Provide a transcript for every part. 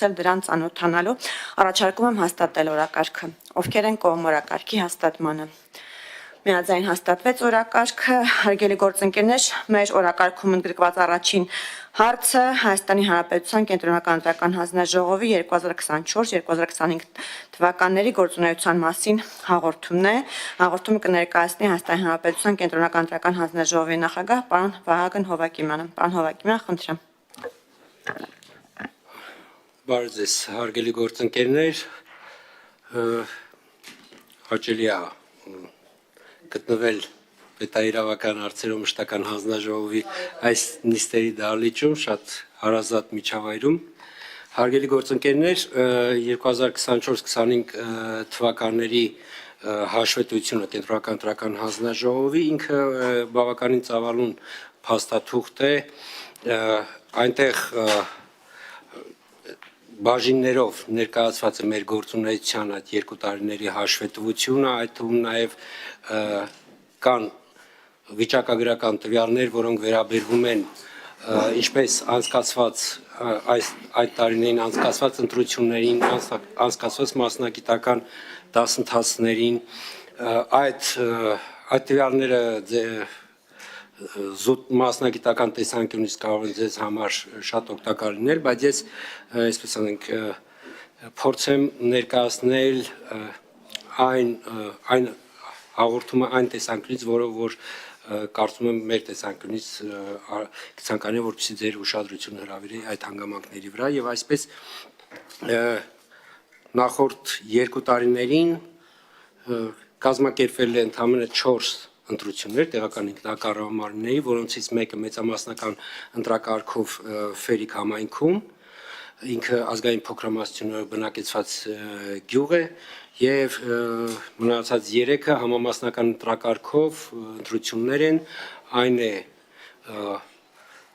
Դրան ծանոթանալու առաջարկում եմ հաստատել օրակարգը։ Ովքեր են կողմ օրակարգի հաստատմանը։ Միաձայն հաստատվեց օրակարգը, հարգելի գործընկերներ, մեր օրակարգում ընդգրկված առաջին հարցը Հայաստանի Հանրապետության Կենտրոնական ընտրական հանձնաժողովի 2024-2025 թվականների գործունեության մասին հաղորդումն է։ Հաղորդումը կներկայացնի Հայաստանի Հանրապետության Կենտրոնական ընտրական հանձնաժողովի նախագահ պարոն Վահագն Հովակիմյանը։ Պարոն Հովակիմյան, խնդրեմ։ Բարև ձեզ, հարգելի գործընկերներ, հաճելի է գտնվել պետաիրավական հարցերով մշտական հանձնաժողովի այս նիստերի դահլիճում, շատ հարազատ միջավայրում։ Հարգելի գործընկերներ, 2024-25 թվականների հաշվետվությունը Կենտրոնական ընտրական հանձնաժողովի ինքը բավականին ծավալուն փաստաթուղթ է, այնտեղ բաժիններով ներկայացված է մեր գործունեության այդ երկու տարիների հաշվետվությունը, այդ թվում նաև կան վիճակագրական տվյալներ, որոնք վերաբերվում են ինչպես անցկացված այդ տարիներին անցկացված ընտրություններին, անցկացված մասնագիտական դասընթացներին, այդ տվյալները զուտ մասնագիտական տեսանկյունից կարող են ձեզ համար շատ օգտակար լինել, բայց ես այսպես ասենք փորձեմ ներկայացնել այն հաղորդումը այն տեսանկյունից, որով որ կարծում եմ մեր տեսանկյունից կցանկանամ, որպեսզի ձեր ուշադրությունը հրավիրի այդ հանգամանքների վրա եւ այսպես նախորդ երկու տարիներին կազմակերպվել է ընդամենը 4 ընտրություններ տեղական ինքնակառավարումների, որոնցից մեկը մեծամասնական ընտրակարգով Ֆերիկ համայնքում, ինքը ազգային փոքրամասնությունով բնակեցված գյուղ է եւ մնացած 3-ը համամասնական ընտրակարգով ընտրություններ են, այն է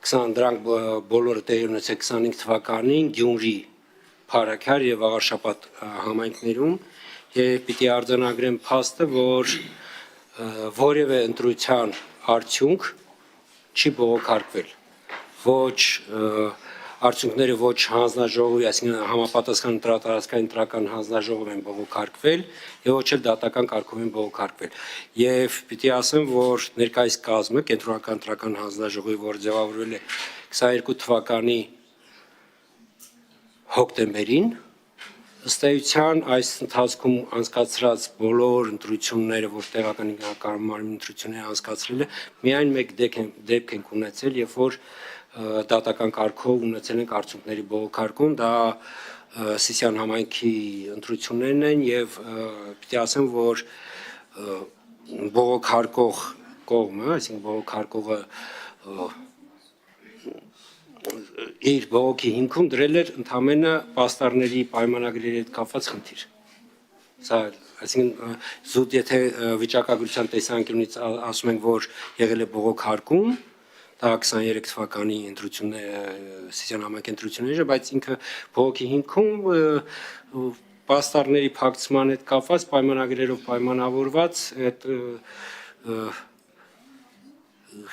20 դրանք բոլորը տեղի ունեցել 25 թվականին Գյումրի, Փարաքար եւ Աղարշապատ համայնքներում եւ պիտի արձանագրեմ փաստը, որ որևէ ընտրության արդյունք չի բողոքարկվել, ոչ արդյունքները ոչ հանձնաժողովի, այսինքն համապատասխան ընտրատարածքային ընտրական հանձնաժողով են բողոքարկվել եւ ոչ էլ դատական կարգով են բողոքարկվել։ Եվ պիտի ասեմ, որ ներկայիս կազմը Կենտրոնական ընտրական հանձնաժողովի, որ ձևավորվել է 22 թվականի հոկտեմբերին, ըստ էության այս ընթացքում անցկացրած բոլոր ընտրությունները, որ տեղական ինքնակառավարման ընտրությունները անցկացրել է, միայն մեկ դեպք ենք ունեցել, երբ որ դատական կարգով ունեցել ենք արդյունքների բողոքարկում, դա Սիսիան համայնքի ընտրություններն են եւ պիտի ասեմ, որ բողոքարկող կողմը, այսինքն բողոքարկողը իր բողոքի հիմքում դրել էր ընդամենը պաստառների պայմանագրերի հետ կապված խնդիր։ Սա այսինքն զուտ եթե վիճակագրության տեսանկյունից ասում ենք, որ եղել է բողոքարկում, դա 23 թվականի ընտրությունները, Սիսիան համայնքի ընտրությունները, բայց ինքը բողոքի հիմքում պաստառների փակցման հետ կապված պայմանագրերով պայմանավորված այդ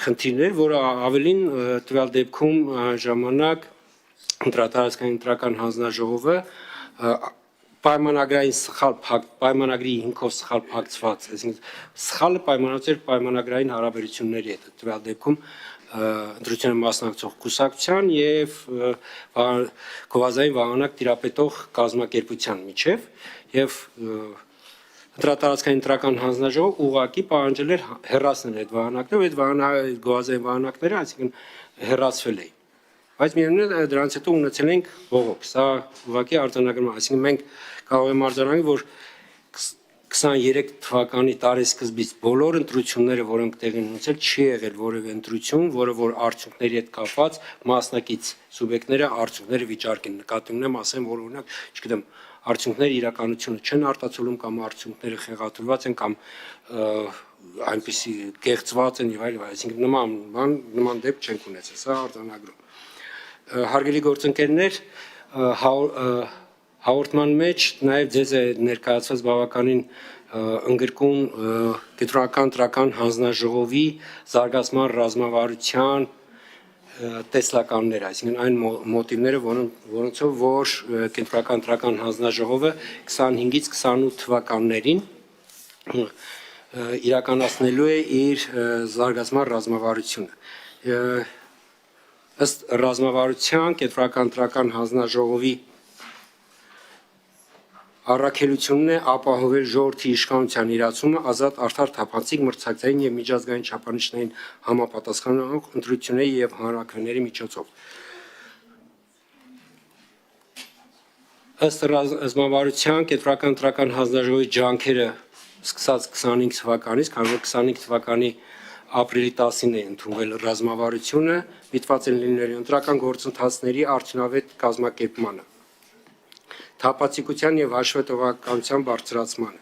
խնդիրներ, որը ավելին տվյալ դեպքում ժամանակ ընտրատարածքային ընտրական հանձնաժողովը պայմանագրի հիմքով սխալ փակցված, այսինքն սխալը պայմանավորված էր պայմանագրային հարաբերությունների հետ, տվյալ դեպքում ընտրությանը մասնակցող կուսակցության եւ գովազդային վահանակ տիրապետող կազմակերպության միջև եւ ընտրատարածքային ընտրական հանձնաժողով ուղղակի պահանջել էր հեռացնել այդ վահանակները, այդ գովազդային վահանակները, այսինքն հեռացվել էին։ Բայց միևնույն է դրանից հետո ունեցել ենք բողոք։ Սա ուղղակի արձանագրում է, այսինքն մենք կարող ենք արձանագրել, որ 23 թվականի տարեսկզբից բոլոր ընտրությունները, որոնք տեղի ունեցել, չի եղել որևէ ընտրություն, որը որ արդյունքների հետ կապված մասնակից սուբյեկտները արդյունքները վիճարկեն։ Նկատի ունեմ, ասեմ, որ օրինակ, չգիտեմ, արդյունքները իրականությունը չեն արտացոլում կամ արդյունքները խեղաթյուրված են կամ այնպիսի կեղծված են եւ այլն, այսինքն նման դեպք չենք ունեցել, սա արձանագրում։ Հարգելի գործընկերներ, հաղորդման մեջ նաև ձեզ է ներկայացված բավականին ընդգրկուն Կենտրոնական ընտրական հանձնաժողովի զարգացման ռազմավարության տեսլականները, այսինքն այն մոտիվները, որոնցով որ կենտրոնական ընտրական հանձնաժողովը 25-ից 28 թվականներին իրականացնելու է իր զարգացման ռազմավարությունը։ Ըստ ռազմավարության կենտրոնական ընտրական հանձնաժողովի առաքելությունն է ապահովել ժողովրդի իշխանության իրացումը ազատ արդար թափանցիկ մրցակցային եւ միջազգային չափանիշներին համապատասխանող ընտրությունների եւ հանրաքվեների միջոցով։ Ըստ ռազմավարության կենտրոնական ընտրական հանձնաժողովի ջանքերը սկսած 25 թվականից, քանի որ 25 թվականի ապրիլի 10-ին է ընդունվել ռազմավարությունը, միտված են լինելու ընտրական գործընթացների արդյունավետ կազմակերպմանը, թափանցիկության եւ հաշվետվականության բարձրացմանը,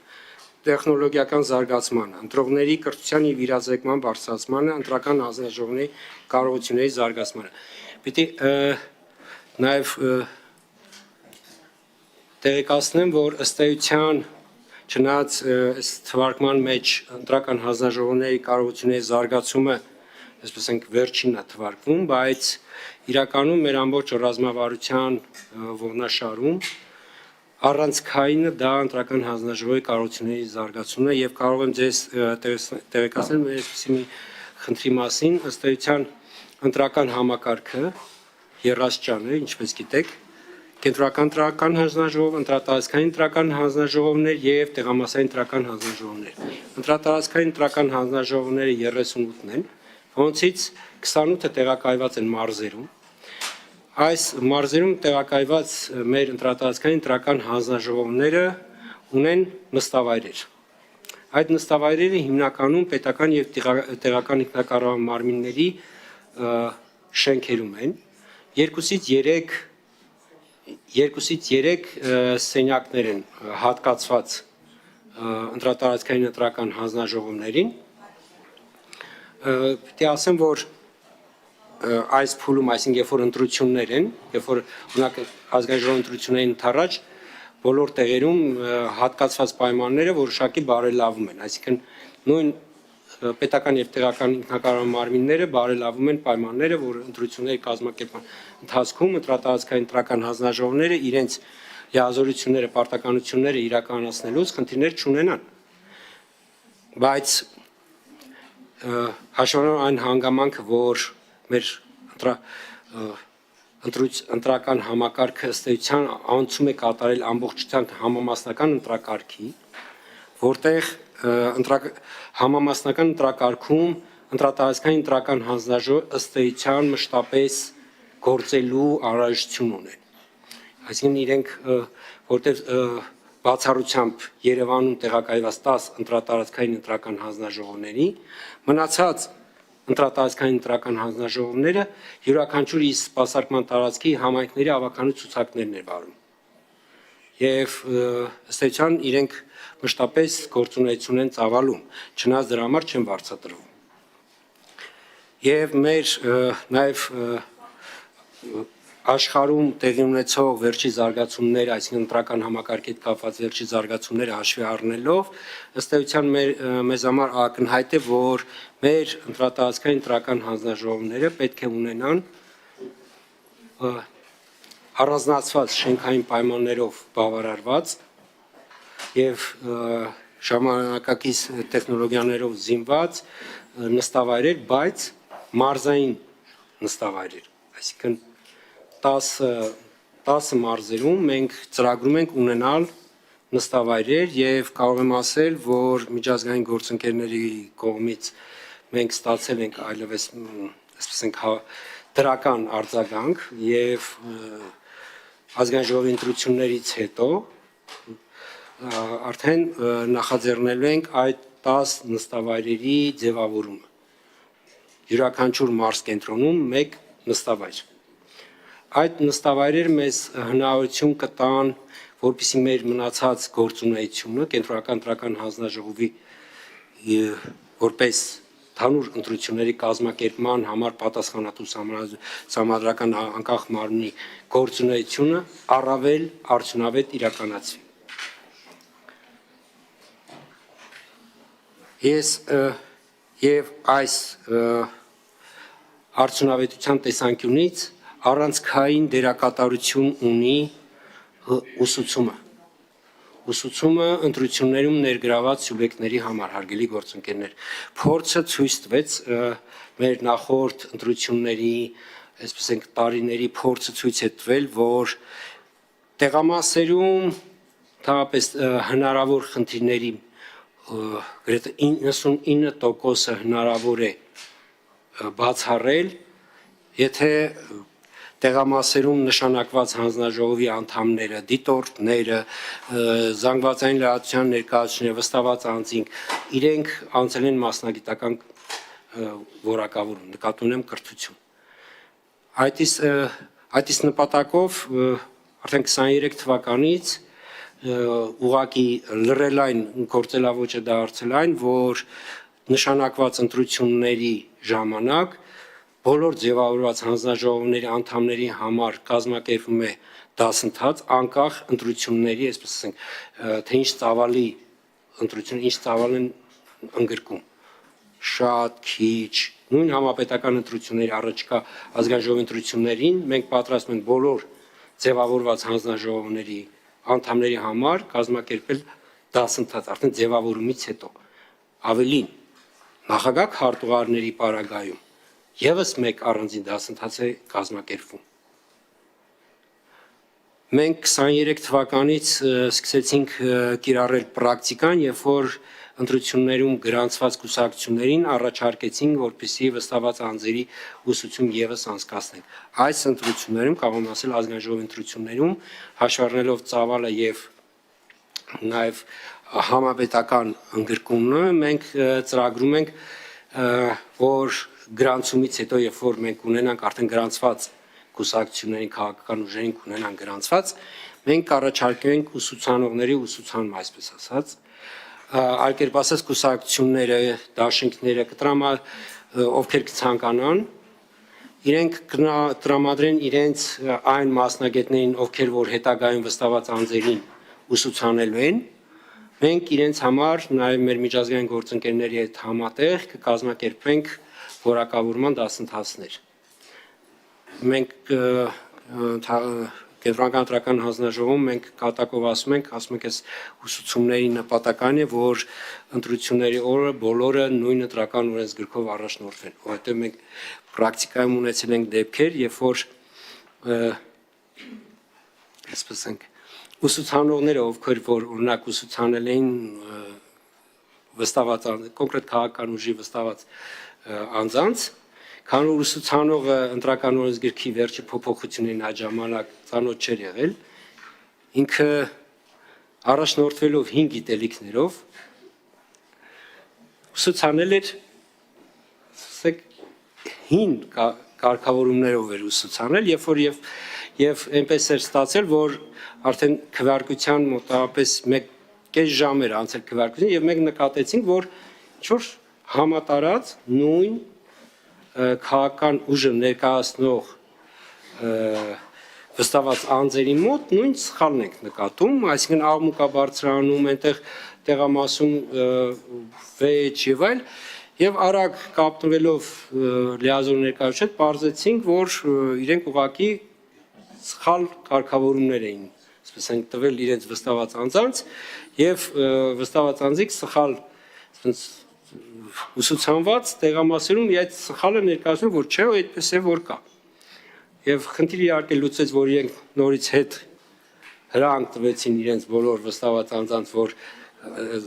տեխնոլոգիական զարգացմանը, ընտրողների կրթության եւ իրազեկման բարձրացմանը, ընտրական հանձնաժողովների կարողությունների զարգացմանը։ Պիտի նաեւ տեղեկացնեմ, որ ըստ էության չնայած այս թվարկման մեջ ընտրական հանձնաժողովների կարողությունների զարգացումը, այսպես ենք վերջինն է թվարկվում, բայց իրականում մեր ամբողջ ռազմավարության ողնաշարում առանցքայինը դա ընտրական հանձնաժողովի կարողությունների զարգացումն է եւ կարող եմ ձեզ տեղեկացնել մեր այսպիսի մի խնդրի մասին, ըստ էության ընտրական համակարգը երաշտճան է, ինչպես գիտեք, կենտրոնական ընտրական հանձնաժողով, ընտրատարածքային ընտրական հանձնաժողովներ եւ տեղամասային ընտրական հանձնաժողովներ։ Ընտրատարածքային ընտրական հանձնաժողովները 38-ն են, որոնցից 28-ը տեղակայված են մարզերում։ Այս մարզերում տեղակայված մեր ընտրատարածքային ընտրական հանձնաժողովները ունեն նստավայրեր։ Այդ նստավայրերը հիմնականում պետական եւ տեղական ինքնակառավարման մարմինների շենքերում են։ Երկուսից 3 սենյակներ են հատկացված ընտրատարածքային ընտրական հանձնաժողովներին։ Պետք է ասեմ, որ այս փուլում, այսինքն երբ որ ընտրություններ են, երբ որ օրինակ ազգային ժողովի ընտրություններին ընդառաջ բոլոր տեղերում հատկացված պայմանները որոշակի բարելավում են, այսինքն նույն պետական եւ տեղական ինքնակառավարման մարմինները բարելավում են պայմանները, որ ընտրությունների կազմակերպման ընթացքում ընտրատարածքային ընտրական հանձնաժողովները իրենց լիազորությունները, պարտականությունները իրականացնելուց խնդիրներ չունենան։ Բայց հաշվառում այն հանգամանքը, որ մեր ընտրական համակարգը ըստ էության անցում է կատարել ամբողջությամբ համամասնական ընտրակարգի, որտեղ համամասնական ընտրակարգում ընտրատարածքային ընտրական հանձնաժողովը ըստ էության մշտապես գործելու անհրաժեշտություն ունեն։ Այսինքն իրենք որտեղ բացառությամբ Երևանում տեղակայված 10 ընտրատարածքային ընտրական հանձնաժողովների, մնացած ընտրատարածքային ընտրական հանձնաժողովները յուրաքանչյուր իր սպասարկման տարածքի համայնքների ավականու ցուցակներն են վարում։ Եվ ըստ էության իրենք մշտապես գործունեություն են ծավալում, չնայած դրա համար չեն վարձատրվում։ Եվ մեր նաև աշխարհում տեղի ունեցող վերջի զարգացումները, այսինքն ընտրական համակարգի հետ կապված վերջի զարգացումները հաշվի առնելով, ըստ էության մեզ համար ակնհայտ է, որ մեր ընտրատարածքային ընտրական հանձնաժողովները պետք է ունենան առանձնացված շենքային պայմաններով բավարարված եւ ժամանակակից տեխնոլոգիաներով զինված նստավայրեր, բայց մարզային նստավայրեր, այսինքն 10 մարզերում մենք ծրագրում ենք ունենալ նստավայրեր եւ կարող եմ ասել, որ միջազգային գործընկերների կողմից մենք ստացել ենք այլևս, այսպես ենք, դրական արձագանք եւ ազգային ժողովի ընտրություններից հետո արդեն նախաձեռնելու ենք այդ 10 նստավայրերի ձևավորումը։ Յուրաքանչյուր մարզ կենտրոնում 1 նստավայր։ Այդ նստավայրերը մեզ հնարավորություն կտան, որպեսզի մեր մնացած գործունեությունը կենտրոնական ընտրական հանձնաժողովի որպես ընդհանուր ընտրությունների կազմակերպման համար պատասխանատու սահմանադրական անկախ մարմնի գործունեությունը առավել արդյունավետ իրականացվի։ Ես եւ այս արդյունավետության տեսանկյունից առանցքային դերակատարություն ունի ուսուցումը։ Ուսուցումը ընտրություններում ներգրաված սուբյեկտների համար, հարգելի գործընկերներ, փորձը ցույց տվեց մեր նախորդ ընտրությունների, այսպես ենք տարիների փորձը ցույց է տվել, որ տեղամասերում թափես հնարավոր խնդիրների գրեթե 99%-ը հնարավոր է բացառել, եթե տեղամասերում նշանակված հանձնաժողովի անդամները, դիտորդները, զանգվածային լրատվության ներկայացուցիչները, վստահված անձինք, իրենք անցել են մասնագիտական որակավորում, նկատի ունեմ կրթություն։ Այդ իսկ նպատակով արդեն 23 թվականից ուղղակի լրելային գործելավոճը դարձել այն, որ նշանակված ընտրությունների ժամանակ բոլոր ձևավորված հանձնաժողովների անդամների համար կազմակերպվում է դասընթաց անկախ ընտրությունների, այսպես ասենք, թե ինչ ծավալի ընտրություն, ինչ ծավալ են ընդգրկում, շատ քիչ, նույն համապետական ընտրությունների առաջկա ազգային ժողովի ընտրություններին մենք պատրաստվում ենք բոլոր ձևավորված հանձնաժողովների անդամների համար կազմակերպել դասընթաց, արդեն ձևավորումից հետո, ավելին, նախագահ քարտուղարների պարագայում Եվս մեկ առանձին դասընթաց է կազմակերպվում։ Մենք 23 թվականից սկսեցինք կիրառել պրակտիկան, երբ որ ընտրություններում գրանցված կուսակցություններին առաջարկեցինք, որպեսզի վստահված անձերի ուսուցում եւս անցկացնենք։ Այս ընտրություններում, կարող եմ ասել, ազգային ժողովի ընտրություններում, հաշվառնելով ծավալը եւ նաեւ համապետական ընդգրկումը, մենք ծրագրում ենք, որ գրանցումից հետո, երբ որ մենք ունենանք արդեն գրանցված կուսակցությունների քաղաքական ուժերին ունենան գրանցված, մենք առաջարկենք ուսուցանողների ուսուցանում, այսպես ասած, այլ կերպ ասած կուսակցությունները, դաշինքները, ովքեր կցանկանան, իրենք տրամադրեն իրենց այն մասնագետներին, ովքեր որ հետագայում վստահված անձերին ուսուցանելու են, մենք իրենց համար նաև մեր միջազգային գործընկերների հետ համատեղ կկազմակերպենք որակավորման դասընթացներ։ Մենք կենտրոնական ընտրական հանձնաժողովում մենք կատակով ասում ենք այս ուսուցումների նպատակն է, որ ընտրությունների օրը բոլորը նույն ընտրական օրենսգրքով առաջնորդվեն, որովհետև մենք պրակտիկայում ունեցել ենք դեպքեր, երբ որ այսպես ենք ուսուցանողները, ովքեր որ օրինակ ուսուցանել էին վստահված կոնկրետ քաղաքական ուժի վստահված անձանց, քան որ ուսուցանողը ընտրական օրենսգրքի վերջի փոփոխություններին այդ ժամանակ ծանոթ չէր եղել, ինքը առաջնորդվելով 5 գիտելիքներով ուսուցանել էր, ասենք 5 կարգավորումներով էր ուսուցանել, երբ որ եւ այնպես էր ստացել, որ արդեն քվեարկության մոտավորապես 1.5 ժամ էր անցել քվեարկություն եւ մենք նկատեցինք, որ ինչ-որ համատարած նույն քաղաքական ուժը ներկայացնող վստահված անձերի մոտ նույն սխալն ենք նկատում, այսինքն աղմուկ է բարձրանում, այնտեղ տեղամասում վեճ եւ այլ, եւ արագ կապնվելով լիազոր ներկայացուցիչ պարզեցինք, որ իրենք ուղղակի սխալ կարգավորումներ էին, այսպես են տվել իրենց վստահված անձանց եւ վստահված անձիկ սխալ ուսուցանված տեղամասերում այդ սխալը ներկայացնում, որ չէ, այդպես է որ կա։ Եվ խնդիրը իհարկե լուծեց, որ իրենք նորից հետ հրանք տվեցին իրենց բոլոր վստահված անձանց, որ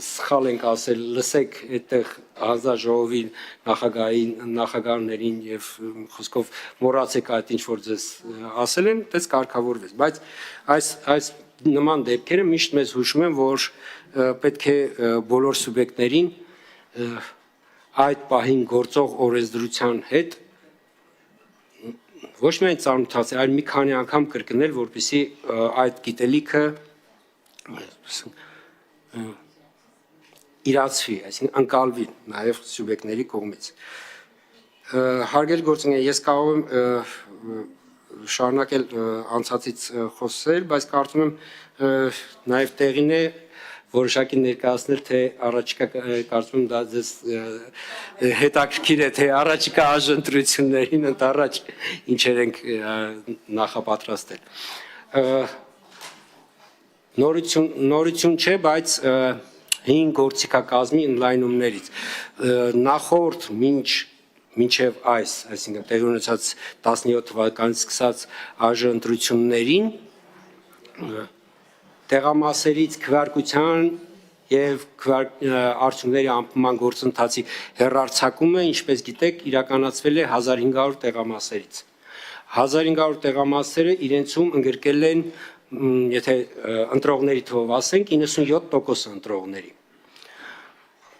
սխալ ենք ասել, լսեք այդտեղ հանձնաժողովի նախագահներին եւ խոսքով մոռացեք այդ ինչ որ ձեզ ասել են, դες կարգավորվեց, բայց այս նման դեպքերը միշտ մեզ հուշում են, որ պետք է բոլոր սուբյեկտներին այդ պահին գործող օրենսդրության հետ ոչ միայն ծանոթացնել, այլ մի քանի անգամ կրկնել, որպեսզի այդ գիտելիքը իրացվի, այսինքն ընկալվի նաև սուբյեկտների կողմից։ Հարգելի գործընկերներ, ես կարող եմ շարունակել անցածից խոսել, բայց կարծում եմ նաև տեղին է, որոշակի ներկայացնել, թե առաջիկա կարծում եմ դա ձեզ հետաքրքիր է, թե առաջիկա այժմտրություններին ընդառաջ ինչեր ենք նախապատրաստել։ Նորություն չէ, բայց հին գործիքակազմի ընդլայնումներից նախորդ մինչև այս, այսինքն տեղի ունեցած 17 թվականից սկսած այժմտրություններին տեղամասերից քվեարկության եւ արդյունքների ամփոփման գործընթացի հեռարձակումը, ինչպես գիտեք, իրականացվել է 1500 տեղամասերից։ 1500 տեղամասերը իրենցում ընդգրկել են, եթե ընտրողների թվով ասենք, 97% ընտրողների։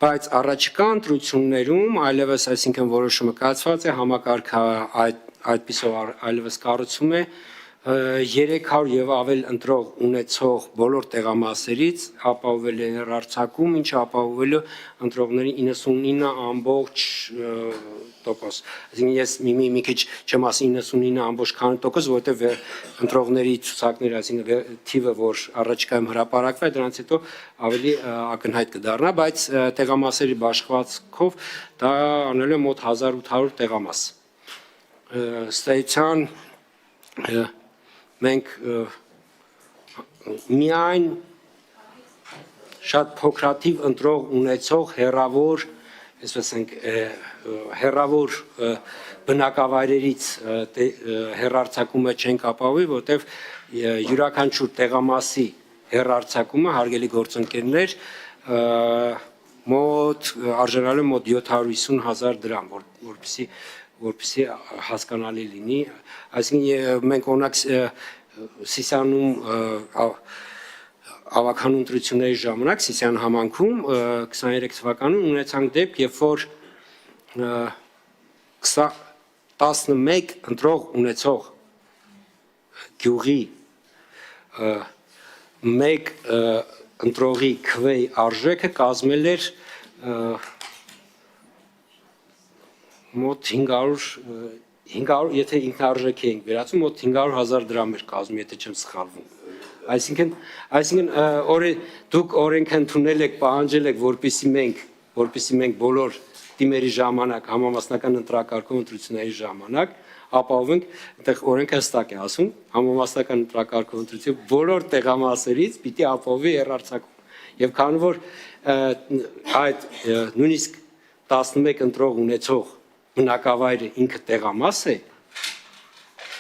Բայց առաջիկա ընտրություններում այլևս, այսինքն որոշումը կայացված է, համակարգը այդպիսով այլևս կառուցում է 300 եւ ավել ընտրող ունեցող բոլոր տեղամասերից ապահովել է հեռարձակում, ինչը ապահովել է ընտրողների 99.% Այսինքն ես մի քիչ չեմ ասի 99.4%, որովհետեւ ընտրողների ցուցակները, այսինքն թիվը, որ առաջիկայում հրապարակվի, դրանից հետո ավելի ակնհայտ կդառնա, բայց տեղամասերի բաշխվածքով դա անել է մոտ 1800 տեղամաս։ Ըստ էության մենք միայն շատ փոքրաթիվ ընտրող ունեցող հեռավոր բնակավայրերից հեռարձակումը չենք ապահովի, որտեղ յուրաքանչյուր տեղամասի հեռարձակումը հարգելի գործընկերներ արժանանում մոտ 750,000 դրամ, որպեսզի հասկանալի լինի, այսինքն մենք օրինակ Սիսիանում ավականու ընտրությունների ժամանակ Սիսիան համայնքում 23 թվականին ունեցանք դեպք, երբ որ 11 ընտրող ունեցող գյուղի մեկ ընտրողի քվեի արժեքը կազմել էր մոտ 500, եթե ինքնարժեքի ենք վերածում, մոտ 500,000 դրամ էր կազմում, եթե չեմ սխալվում։ Այսինքն դուք օրենքը ընդունել եք, պահանջել եք, որպեսզի մենք բոլոր դիմերի ժամանակ, համամասնական ընտրակարգով ընտրությունների ժամանակ ապահովենք, այդտեղ օրենքը հստակ է ասում, համամասնական ընտրակարգով ընտրություն բոլոր տեղամասերից պիտի ապահովի հեռարձակում։ Եվ քանի որ այդ նույնիսկ 11 ընտրող ունեցող բնակավայրը ինքը տեղամաս է,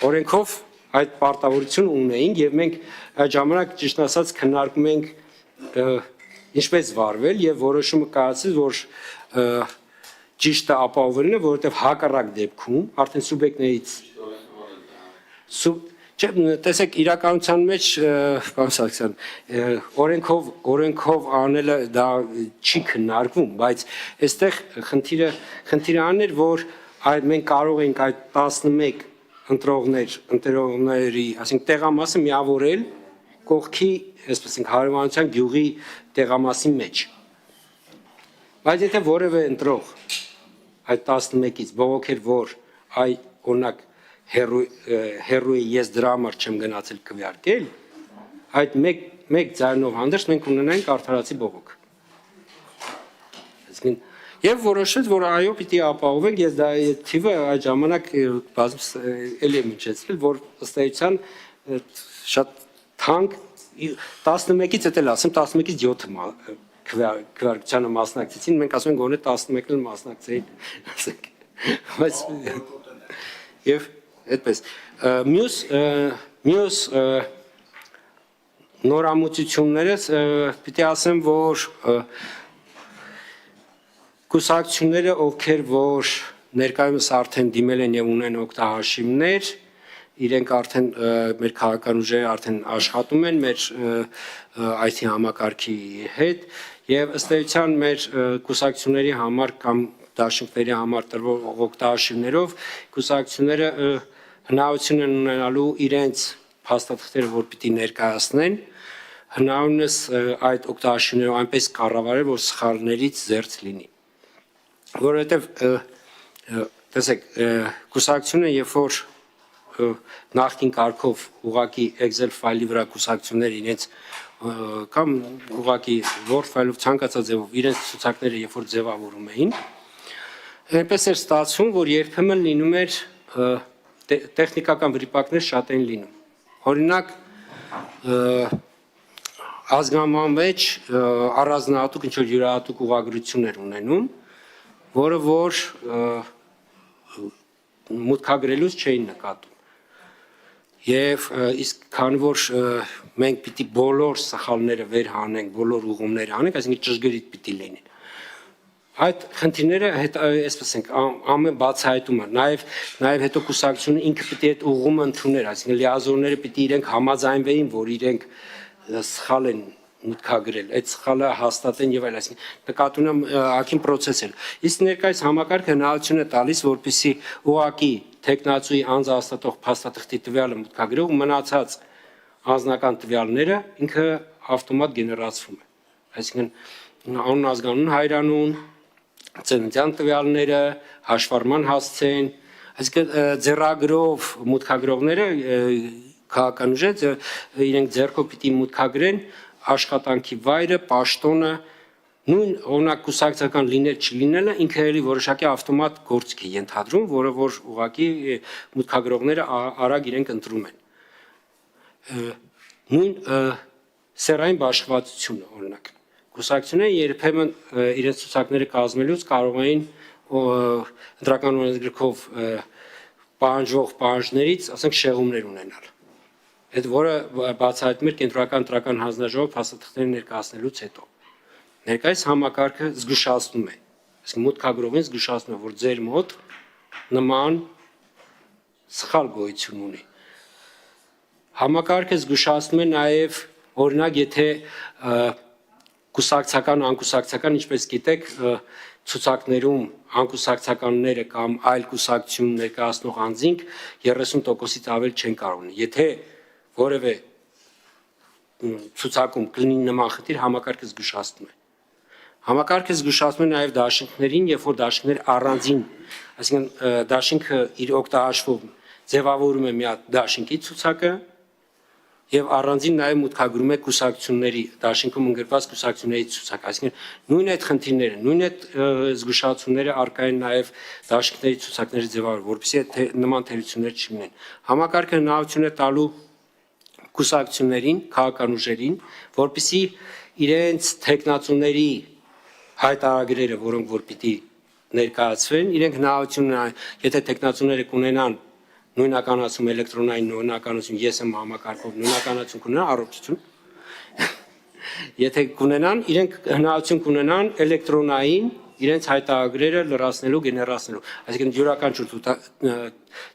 օրենքով այդ պարտավորությունը ունեինք եւ մենք այդ ժամանակ ճիշտ ասած քննարկում ենք ինչպես վարվել եւ որոշումը կայացրեց, որ ճիշտը ապահովելն է, որովհետեւ հակառակ դեպքում արդեն սուբյեկտներից տեսեք իրականության մեջ պարոն Սարգսյան օրենքով անելը դա չի քննարկվում, բայց այստեղ խնդիրը այն էր, որ մենք կարող ենք այդ 11 ընտրողների, այսինքն տեղամասը միավորել կողքի, այսպես ենք հարևանության գյուղի տեղամասի մեջ։ Բայց եթե որևէ ընտրող այդ 11-ից բողոքեր, որ օրինակ հերույի ես դրա համար չեմ գնացել քվեարկել, այդ մեկ ձայնով հանդերձ մենք ունենանք արդարացի բողոք։ Եվ որոշեց, որ այո, պիտի ապահովենք, ես դա թիվը այդ ժամանակ էլի եմ հիշեցրել, որ ըստ էության շատ թանկ 11-ից էլ ասեմ, 11-ից 7 քվեարկությանը մասնակցեցին, մենք ասում ենք գոնե 11-ն մասնակցեին, ասենք։ Եվ այդպես։ Մյուս նորամուծություններս պիտի ասեմ, որ կուսակցությունները, ովքեր որ ներկայումս արդեն դիմել են եւ ունեն օգտահաշիվներ, իրենք արդեն մեր քաղաքական ուժերը արդեն աշխատում են մեր IT համակարգի հետ եւ ըստ էության մեր կուսակցությունների համար կամ դաշինքների համար տրվող օգտահաշիվներով կուսակցությունները հնարավորություն են ունենալու իրենց փաստաթղթերը, որ պիտի ներկայացնեն, հնարավորինս այդ օգտահաշիվները այնպես կառավարել, որ սխալներից զերծ լինի։ Որովհետև տեսեք, կուսակցությունը երբ որ նախքին կարգով ուղղակի Excel ֆայլի վրա կուսակցությունները իրենց կամ ուղղակի Word ֆայլով ցանկացած ձևով իրենց ցուցակները երբ որ ձևավորում էին, այնպես էր ստացվում, որ երբեմն լինում էր տեխնիկական վրիպակներ շատ են լինում։ Օրինակ ազգանման մեջ առանձնահատուկ ինչ որ յուրահատուկ ուղղագրություններ ունենում, որը որ մուտքագրելուց չէին նկատում։ Եվ իսկ քանի որ մենք պիտի բոլոր սխալները վեր հանենք, բոլոր ուղումները հանենք, այսինքն ճշգրիտ պիտի լինեն։ Այդ խնդիրները այսպես ենք ամեն բացահայտում է, նաև հետո կուսակցությունը ինքը պիտի այդ ուղումը ընդուներ, այսինքն լիազորները պիտի իրենք համաձայնվեին, որ իրենք սխալ են մուտքագրել, այդ սխալը հաստատեն եւ այլ, այսինքն նկատի ունեմ ակին process է։ Իսկ ներկայիս համակարգը հնարավորություն է տալիս, որպեսզի ուղակի տեխնացուի անձը հաստատող փաստաթղթի տվյալը մուտքագրող մնացած անձնական տվյալները ինքը ավտոմատ գեներացվում է։ Այսինքն անուն ազգանուն հայրանուն, ծննդյան տվյալները, հաշվառման հասցեն, այսինքն ձեռագրով մուտքագրողները քաղաքական ուժը իրենք ձեռքով պիտի մուտքագրեն աշխատանքի վայրը, պաշտոնը, նույն օրինակ կուսակցական լինել չլինելը ինքը էլի որոշակի ավտոմատ գործիք է ենթադրում, որը որ ուղղակի մուտքագրողները արագ իրենք ընտրում են։ Նույն սերային բաշխվածությունը օրինակ կուսակցությունները երբեմն իրենց ցուցակները կազմելուց կարող էին ընտրական օրենսգրքով պահանջվող պահանջներից, ասենք, շեղումներ ունենալ։ Այդ որը բացահայտում էր կենտրոնական ընտրական հանձնաժողով փաստաթղթեր ներկայացնելուց հետո։ Ներկայիս համակարգը զգուշացնում է, այսինքն մուտքագրողին զգուշացնում է, որ ձեր մոտ նման սխալ գոյություն ունի։ Համակարգը զգուշացնում է նաև, օրինակ, եթե կուսակցական, անկուսակցական, ինչպես գիտեք, ցուցակներում անկուսակցականները կամ այլ կուսակցություն ներկայացնող անձինք 30%-ից ավել չեն կարող ունենալ։ Եթե որևէ ցուցակում կլինի նման խնդիր, համակարգը զգուշացնում է։ Համակարգը զգուշացնում է նաև դաշինքներին, երբ որ դաշինքները առանձին, այսինքն դաշինքը իր օգտահաշվով ձևավորում է մի հատ դաշինքի ցուցակը եւ առանձին նաև մուտքագրում է կուսակցությունների դաշինքում ընկրված կուսակցությունների ցուցակ, այսինքն նույն այդ խնդիրները, նույն այդ զգուշացումները արկա են նաև դաշինքների ցուցակների ձևավորում, որովհետեւ նման թերություններ չլինեն։ Համակարգը հնարավորություն է տալու կուսակցություններին, քաղաքական ուժերին, որպեսզի իրենց տեխնացուների հայտարարները, որոնք որ պիտի ներկայացվեն, իրենք հնարավորություն ունենան, եթե տեխնացուները կունենան նույնականացում էլեկտրոնային նույնականացում, ես եմ համակարգով նույնականացում կունենան առողջություն, եթե կունենան, իրենք հնարավորություն կունենան էլեկտրոնային իրենց հայտարարները լրացնելու, գեներացնելու, այսինքն յուրաքանչյուր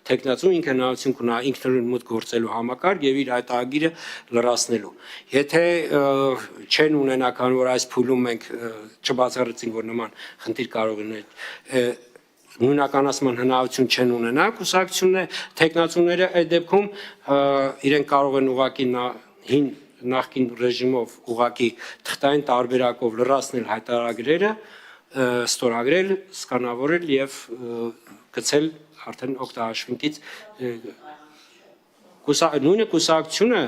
տեխնացու ինքը հնարավորություն կունենա ինքնուրույն մուտք գործելու համակարգ եւ իր հայտարարները լրացնելու։ Եթե չեն ունենա, քանի որ այս փուլում մենք չբացառեցինք, որ նման խնդիր կարող լինել, նույնականացման հնարավորություն չեն ունենա կուսակցությունները, տեխնացուները, այդ դեպքում իրենք կարող են ուղղակի նախկին ռեժիմով ուղղակի թղթային տարբերակով լրացնել հայտարարները, ստորագրել, սկանավորել եւ գցել արդեն օգտահաշվինքից նույնը կուսակցությունը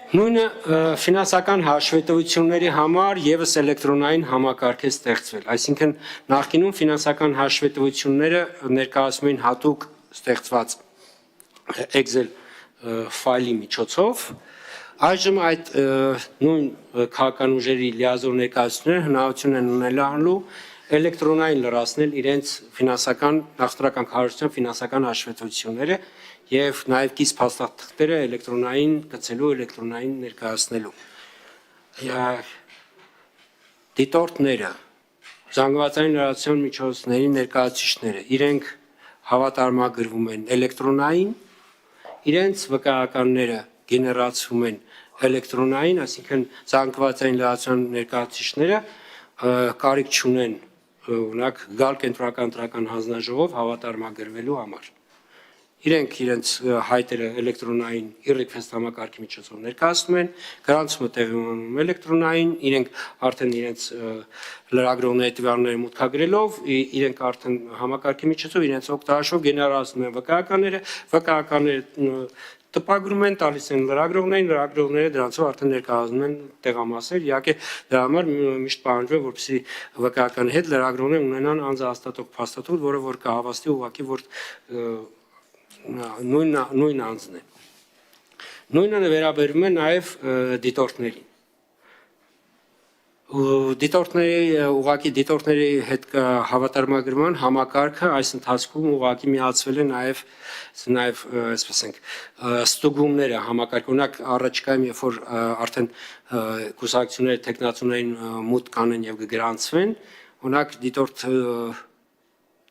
նույնը ֆինանսական հաշվետվությունների համար եւս էլեկտրոնային համակարգ է ստեղծվել, այսինքն նախկինում ֆինանսական հաշվետվությունները ներկայացում էին հատուկ ստեղծված Excel ֆայլի միջոցով, այժմ այդ նույն քաղաքական ուժերի լիազոր ներկայացուցիչները հնարավորություն են ունենալու էլեկտրոնային լրացնել իրենց ֆինանսական նախընտրական կառավարության ֆինանսական հաշվետվությունները եւ նաեւ կից փաստաթղթերը էլեկտրոնային գցելու, էլեկտրոնային ներկայացնելու։ Դիտորդները, զանգվածային լրատվության միջոցների ներկայացուցիչները, իրենք հավատարմագրվում են էլեկտրոնային, իրենց վկայականները գեներացվում են էլեկտրոնային, այսինքն զանգվածային լրատվության ներկայացուցիչները կարիք չունեն օրինակ գալ կենտրոնական ընտրական հանձնաժողով հավատարմագրվելու համար։ իրենք իրենց հայտերը էլեկտրոնային e-request համակարգի միջոցով ներկայացնում են, գրանցումը տեղի ունենում էլեկտրոնային, իրենք արդեն իրենց լրագրողների տվյալները մուտքագրելով, իրենք արդեն համակարգի միջոցով իրենց օգտարաշով գեներացնում են վկայականները տպագրում են, տալիս են լրագրողները դրանցով արդեն ներկայացնում են տեղամասեր, իհարկե դրա համար միշտ պահանջվում է, որպեսզի վկայականի հետ լրագրողները ունենան անձահաստատող փաստաթուղթ, որը որ կհավաստի ուղղակի, որ նույն անձն է։ Նույնը վերաբերում է նաև դիտորդներին։ Ուղղակի դիտորդների հետ հավատարմագրման համակարգը այս ընթացքում ուղղակի միացվել է նաև այսպես ենք ստուգումները համակարգ օրինակ առաջիկայում երբ որ արդեն կուսակցությունները տեխնացուներին մուտք կանեն եւ կգրանցվեն օրինակ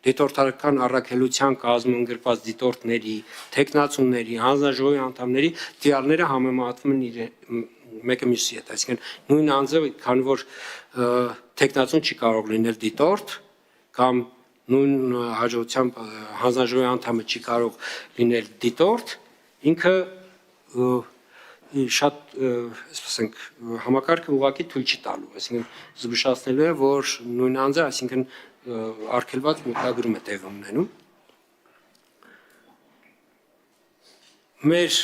դիտորդական առաքելության կազմում ընդգրկված դիտորդների, տեխնացուների, հանձնաժողովի անդամների տվյալները համեմատվում են մեկը մյուսի հետ, այսինքն նույն անձը, քանի որ տեխնացուն չի կարող լինել դիտորդ կամ նույն հաջողությամբ հանձնաժողովի անդամը չի կարող լինել դիտորդ, ինքը շատ այսպես ենք համակարգը ուղղակի թույլ չի տալու, այսինքն զգուշացնելու է, որ նույն անձը, այսինքն արգելված մուտքագրում է տեղի ունենում։ Մեր